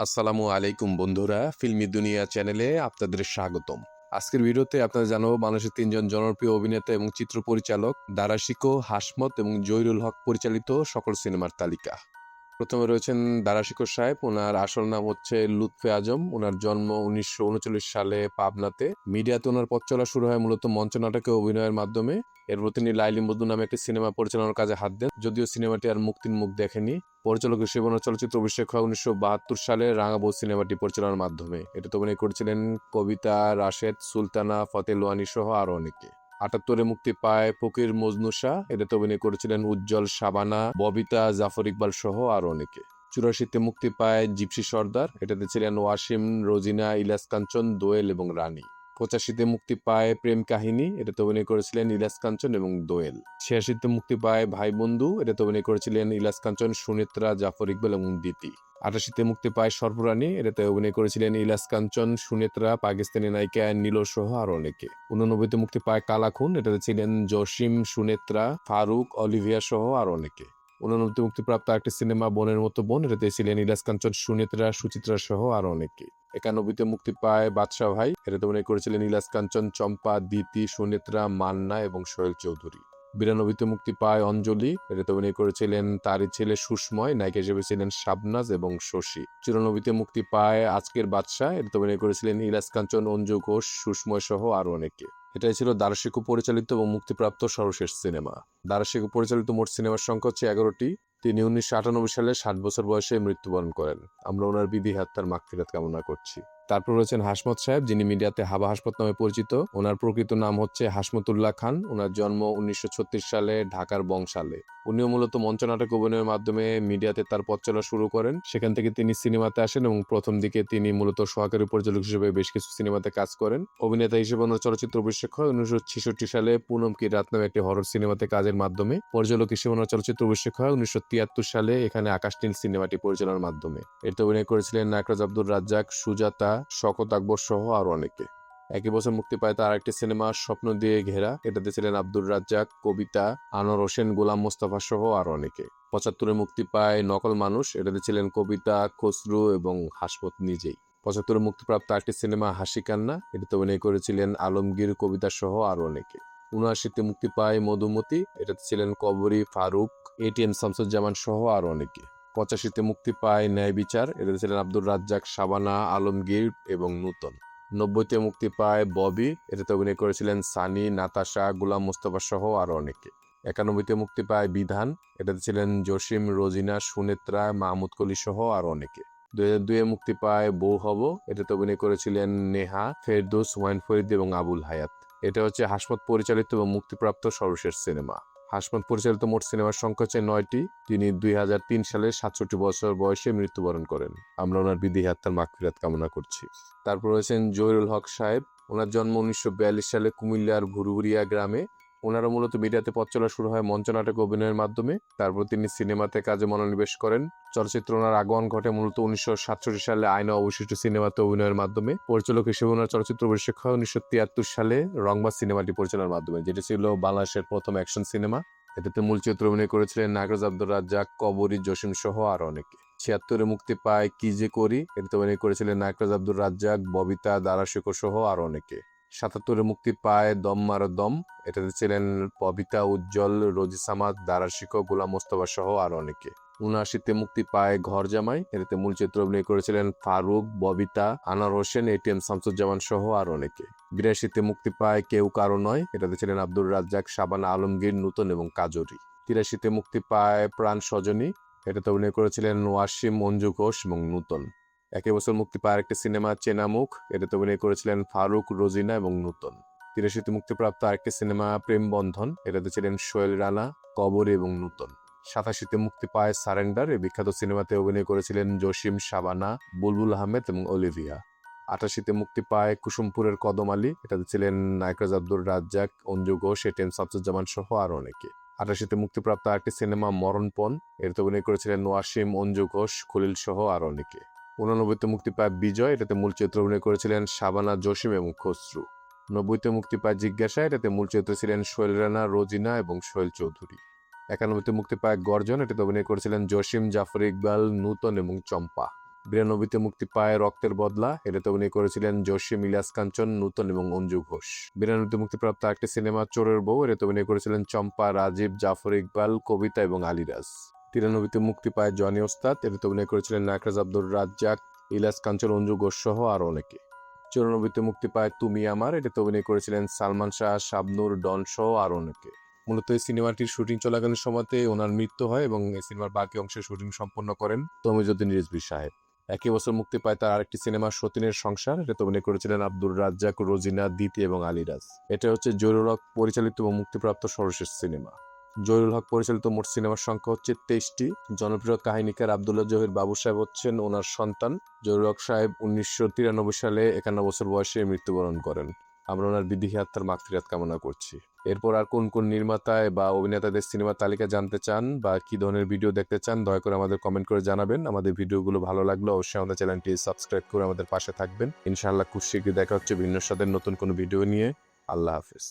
আসসালামু আলাইকুম বন্ধুরা, ফিল্মি দুনিয়া চ্যানেলে আপনাদের স্বাগতম। আজকের ভিডিওতে আপনারা জানাবো বাংলাদেশের তিনজন জনপ্রিয় অভিনেতা এবং চিত্র পরিচালক দারা শিকো, হাসমত এবং জহিরুল হক পরিচালিত সকল সিনেমার তালিকা। প্রথমে রয়েছেন দারা শিকো সাহেব। ওনার আসল নাম হচ্ছে লুৎফে আজম। ওনার জন্ম 1939 সালে পাবনাতে। মিডিয়াতে ওনার পথ চলা শুরু হয় মূলত মঞ্চনাটকে অভিনয়ের মাধ্যমে। এরপর তিনি লাইলি মজনু নামে একটি সিনেমা পরিচালনার কাজে হাত দেন, যদিও সিনেমাটি আর মুক্তির মুখ দেখেনি। পরিচালক হিসেবে ওনার চলচ্চিত্র অভিষেক হয় 1972 সালে রাঙাবো সিনেমাটি পরিচালনার মাধ্যমে। এটাতে অভিনয় করেছিলেন কবিতা, রাশেদ, সুলতানা, ফতে লোহানী সহ আরো অনেকে। 78-এ মুক্তি পায় ফকির মজনুসা। এটাতে অভিনয় করেছিলেন উজ্জ্বল, শাবানা, ববিতা, জাফর ইকবাল সহ আরো অনেকে। 84-তে মুক্তি পায় জিপসি সর্দার। এটাতে ছিলেন ওয়াসিম, রোজিনা, ইলিয়াস কাঞ্চন, দোয়েল এবং রানী। 85-তে মুক্তি পায় প্রেম কাহিনী। এটাতে অভিনয় করেছিলেন ইলিয়াস কাঞ্চন এবং দোয়েল। 86-তে মুক্তি পায় ভাই বন্ধু। এটাতে অভিনয় করেছিলেন ইলিয়াস কাঞ্চন, সুনেত্রা, জাফর ইকবাল এবং দিতি। 88-তে মুক্তি পায় সর্বরানী। এটাতে অভিনয় করেছিলেন ইলিয়াস কাঞ্চন, সুনেত্রা, পাকিস্তানি নায়িকা নীলো সহ আরো অনেকে। 89-তে মুক্তি পায় কালাখুন। এটাতে ছিলেন জসিম, সুনেত্রা, ফারুক, অলিভিয়া সহ আরো অনেকে। 89-তে মুক্তিপ্রাপ্ত আরেকটি সিনেমা বোনের মতো বোন। এটাতে ছিলেন ইলিয়াস কাঞ্চন, সুনেত্রা, সুচিত্রা সহ আরো অনেকে। 91-তে মুক্তি পায় বাদশা ভাই। এটাতে অভিনয় করেছিলেন ইলিয়াস কাঞ্চন, চম্পা, দিতি, সুনেত্রা, মান্না এবং সোহেল চৌধুরী। 92-তে মুক্তি পায় অঞ্জলি। এটাতে অভিনয় করেছিলেন তারই ছেলে সুষময়, নায়িকা হিসেবে ছিলেন শাবনাজ এবং শশী। 94-তে মুক্তি পায় আজকের বাদশা। এটাতে অভিনয় করেছিলেন ইলিয়াস কাঞ্চন, অঞ্জু ঘোষ, সুষময় সহ আরো অনেকে। এটাই ছিল দারা শিকো পরিচালিত এবং মুক্তিপ্রাপ্ত সর্বশেষ সিনেমা। দারা শিকো পরিচালিত মোট সিনেমার সংখ্যা হচ্ছে 11টি। তিনি 1998 সালে 60 বছর বয়সে মৃত্যুবরণ করেন। আমরা ওনার বিধি আত্মার মাগফিরাত কামনা করছি। তারপর রয়েছেন হাসমত সাহেব, যিনি মিডিয়াতে হাবা হাসমত নামে পরিচিত। ওনার প্রকৃত নাম হচ্ছে হাসমতুল্লাহ খান। ওনার জন্ম 1936 সালে ঢাকার বংশালে। উনিও মূলত মঞ্চনাটক অভিনয়ের মাধ্যমে মিডিয়াতে তার পথ চলা শুরু করেন। সেখান থেকে তিনি সিনেমাতে আসেন এবং প্রথম দিকে তিনি মূলত সহকারী পরিচালক হিসেবে বেশ কিছু সিনেমাতে কাজ করেন। অভিনেতা হিসেবে ওনার চলচ্চিত্র অভিষেক হয় 1966 সালে পুনম কি রাত নামে একটি হরর সিনেমাতে কাজের মাধ্যমে। পরিচালক হিসেবে ওনার চলচ্চিত্র অভিষেক হয় 1973 সালে এখানে আকাশ নীল সিনেমাটি পরিচালনার মাধ্যমে। এতে অভিনয় করেছিলেন নায়করাজ আব্দুর রাজ্জাক, সুজাতা, শকত আকবর সহ আরো অনেকে। একই বছর মুক্তি পায় তার আরেকটি সিনেমা স্বপ্ন দিয়ে ঘেরা। এটাতে ছিলেন আব্দুর রাজ্জাক, কবিতা, আনোয়ার হোসেন, গোলাম মোস্তফা সহ আরো অনেকে। 75-এ মুক্তি পায় নকল মানুষ। এটাতে ছিলেন কবিতা, খসরু এবং হাসমত নিজেই। 75-এ মুক্তিপ্রাপ্ত আরেকটি সিনেমা হাসি কান্না। এটাতে অভিনয় করেছিলেন আলমগীর, কবিতা সহ আরো অনেকে। 79-তে মুক্তি পায় মধুমতি। এটাতে ছিলেন কবরী, ফারুক, এটিএম শামসুজ্জামান সহ আরো অনেকে। 85-তে মুক্তি পায় ন্যায় বিচার। এটাতে ছিলেন আব্দুর রাজ্জাক, শাবানা, আলমগীর এবং নূতন। 90-তে মুক্তি পায় ববি। এটাতে অভিনয় করেছিলেন সানি, নাতাশা, গোলাম মোস্তফা সহ আরো অনেকে। 91-তে মুক্তি পায় বিধান। এটাতে ছিলেন জসিম, রোজিনা, সুনেত্রা, মাহমুদ কলি সহ আরো অনেকে। 2002-এ মুক্তি পায় বউ হব। এটাতে অভিনয় করেছিলেন নেহা, ফেরদৌস, হুমায়ুন ফরিদ এবং আবুল হায়াত। এটা হচ্ছে হাসমত পরিচালিত এবং মুক্তিপ্রাপ্ত সর্বশেষ সিনেমা। হাসমত পরিচালিত মোট সিনেমার সংখ্যা হচ্ছে 9টি। তিনি 2003 সালে 67 বছর বয়সে মৃত্যুবরণ করেন। আমরা ওনার বিধি আত্মার মাগফিরাত কামনা করছি। তারপর রয়েছেন জহিরুল হক সাহেব। ওনার জন্ম 1942 সালে কুমিল্লার ভুরভুরিয়া গ্রামে। ওনারা মূলত মিডিয়াতে পথ চলা শুরু হয় মঞ্চনাটক অভিনয়ের মাধ্যমে। তারপর তিনি সিনেমাতে কাজে মনোনিবেশ করেন। চলচ্চিত্র ওনার আগমন ঘটে মূলত 1967 সালে আইনা অবশিষ্ট সিনেমাতে অভিনয়ের মাধ্যমে। পরিচালক হিসেবে ওনার চলচ্চিত্র অভিষেক হয় 1973 সালে রংবাজ সিনেমাটি পরিচালনার মাধ্যমে, যেটি ছিল বাংলাদেশের প্রথম অ্যাকশন সিনেমা। এটাতে মূল চরিত্রে অভিনয় করেছিলেন নায়করাজ আব্দুর রাজ্জাক, কবরী, জসিম সহ আরো অনেকে। 76-এ মুক্তি পায় কি যে করি। এটাতে অভিনয় করেছিলেন নায়করাজ আব্দুর রাজ্জাক, ববিতা, দারা শিকো সহ আরো অনেকে। 77-এ মুক্তি পায় দম মারো দম। এটাতে ছিলেন ববিতা, উজ্জ্বল, রোজি সামাদ, দারা শিকো, গোলাম মোস্তফা সহ আরো অনেকে। 79-তে মুক্তি পায় ঘর জামাই। এটাতে মূল চরিত্রে অভিনয় করেছিলেন ফারুক, ববিতা, আনোয়ার হোসেন, এটিএম শামসুজ্জামান সহ আরো অনেকে। 82-তে মুক্তি পায় কেউ কারো নয়। এটাতে ছিলেন আব্দুর রাজ্জাক, শাবানা, আলমগীর, নূতন এবং কাজরি। 83-তে মুক্তি পায় প্রাণ সজনী। এটাতে অভিনয় করেছিলেন ওয়াসিম, অঞ্জু ঘোষ এবং নূতন। একই বছর মুক্তি পায় আরেকটি সিনেমা চেনা মুখ। এটাতে অভিনয় করেছিলেন ফারুক, রোজিনা এবং নূতন। 83-তে মুক্তিপ্রাপ্ত আরেকটি সিনেমা প্রেম বন্ধন। এটাতে ছিলেন সোহেল রানা, কবরী এবং নূতন। 87-তে মুক্তি পায় সারেন্ডার। এই বিখ্যাত সিনেমাতে অভিনয় করেছিলেন জসিম, শাবানা, বুলবুল আহমেদ এবং অলিভিয়া। 88-তে মুক্তি পায় কুসুমপুরের কদম আলী। এটাতে ছিলেন নায়করাজ আব্দুর রাজ্জাক, অঞ্জু ঘোষ, এটিএম শামসুজ্জামান সহ আরো অনেকে। 88-তে মুক্তিপ্রাপ্ত আরেকটি সিনেমা মরণপণ। এটাতে অভিনয় করেছিলেন ওয়াসিম, অঞ্জু ঘোষ, খলিল সহ আরো অনেকে। 89-তে মুক্তি পায় বিজয়। এটাতে মূল চরিত্রে অভিনয় করেছিলেন শাবানা, জসিম এবং খসরু। 90-তে মুক্তি পায় জিজ্ঞাসা। এটাতে মূল চরিত্রে ছিলেন সোহেল রানা, রোজিনা এবং সোহেল চৌধুরী। 91-তে মুক্তি পায় গর্জন। এটাতে অভিনয় করেছিলেন জসিম, জাফর ইকবাল, নূতন এবং চম্পা। 92-তে মুক্তি পায় রক্তের বদলা, এটাতে অভিনয় করেছিলেন জসিম, ইলিয়াস কাঞ্চন, নূতন এবং অঞ্জু ঘোষ। 92-তে মুক্তিপ্রাপ্ত একটি সিনেমা চোরের বউ, এটাতে অভিনয় করেছিলেন চম্পা, রাজীব, জাফর ইকবাল, কবিতা এবং আলিরাজ। 93-তে মুক্তি পায় জনি ওস্তাদ, এটাতে অভিনয় করেছিলেন নাকরাজ আব্দুর রাজ্জাক, ইলিয়াস কাঞ্চন, অঞ্জু ঘোষ সহ আরো অনেকে। 94-তে মুক্তি পায় তুমি আমার, এটাতে অভিনয় করেছিলেন সালমান শাহ, শাবনূর, ডন সহ আরো অনেকে। মূলত এই সিনেমাটির শুটিং চলাকালীন সময়তে ওনার মৃত্যু হয় এবং এই সিনেমার বাকি অংশের শুটিং সম্পন্ন করেন তমিজউদ্দিন রিজভী সাহেব। একই বছর মুক্তি পায় তার আরেকটি সিনেমা সতীনের সংসার, এটাতে অভিনয় করেছিলেন আব্দুর রাজ্জাক, রোজিনা, দিতি এবং আলিরাজ। এটা হচ্ছে জহিরুল হক পরিচালিত এবং মুক্তিপ্রাপ্ত সর্বশেষ সিনেমা। জহিরুল হক পরিচালিত মোট সিনেমার সংখ্যা হচ্ছে 23টি। জনপ্রিয় কাহিনীকার আব্দুল্লাহ জহির বাবু সাহেব হচ্ছেন ওনার সন্তান। জহিরুল হক সাহেব 1993 সালে 51 বছর বয়সে মৃত্যুবরণ করেন। আমরা ওনার বিদেহী আত্মার মাগফিরাত কামনা করছি। এরপর আর কোন কোন নির্মাতায় বা অভিনেতাদের সিনেমার তালিকা জানতে চান বা কি ধরনের ভিডিও দেখতে চান দয়া করে আমাদের কমেন্ট করে জানাবেন। আমাদের ভিডিওগুলো ভালো লাগলে অবশ্যই আমাদের চ্যানেলটি সাবস্ক্রাইব করে আমাদের পাশে থাকবেন। ইনশাআল্লাহ খুব শীঘ্রই দেখা হচ্ছে ভিন্ন স্বাদের নতুন কোনো ভিডিও নিয়ে। আল্লাহ হাফেজ।